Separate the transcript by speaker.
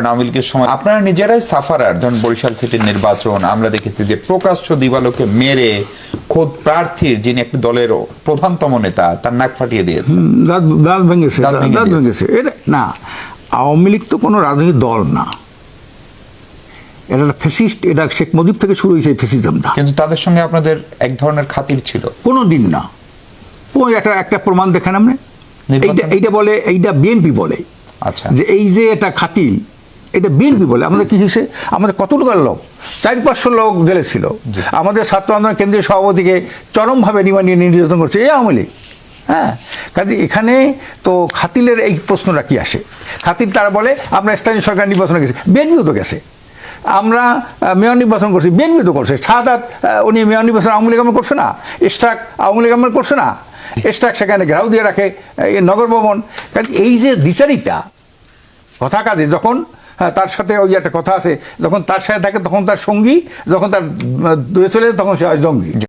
Speaker 1: আওয়ামী লীগের সময় আপনারা নিজেরাই সাফারার, যখন বরিশাল সিটির নির্বাচন আমরা দেখেছি যে প্রকাশ্য দিবালোকে মেরে খোদ প্রার্থীর যিনি একটি দলের প্রধানতম নেতা তার নাক ফাটিয়ে দিয়েছে,
Speaker 2: দাঁত ভেঙেছে। এটা না, আওয়ামী লীগ তো কোনো রাজনৈতিক দল না, এটা একটা ফ্যাসিস্ট। এটা শেখ মুজিব থেকে শুরু হয়েছে ফ্যাসিজমটা।
Speaker 1: কিন্তু তাদের সঙ্গে আপনাদের এক ধরনের খাতির ছিল?
Speaker 2: কোনো দিন না। ওই একটা প্রমাণ দেখেন আপনি, এইটা বলে, এইটা বিএনপি বলে।
Speaker 1: আচ্ছা,
Speaker 2: যে এই যে এটা খাতিল, এটা বিএনপি বলে। আমাদের কি হয়েছে, আমাদের কতটুকু লোক, 400-500 লোক জেলে ছিল। আমাদের ছাত্র আন্দোলন কেন্দ্রীয় সভাপতিকে চরমভাবে নির্যাতন করছে এই আওয়ামী লীগ। হ্যাঁ, কাজে এখানে তো খাতিলের এই প্রশ্নটা কি আসে? খাতিল তারা বলে আমরা স্থানীয় সরকার নির্বাচনে গেছি, বিএনপিও তো গেছে। আমরা মেয়র নির্বাচন করছি, বিএনপি তো করছে। সাদাত উনি মেয়র নির্বাচন আওয়ামী লীগ আমল করছে না, এস্টাক আওয়ামী লীগ আমল করছে না, এস্টাক সেখানে ঘেরাও দিয়ে রাখে নগর ভবন। কাজে এই যে দ্বিচারিতা কথা কাজে, যখন তার সাথে ওই একটা কথা আছে, যখন তার সাথে থাকে তখন তার সঙ্গী, যখন তার দূরে চলে যায় তখন সে জঙ্গি।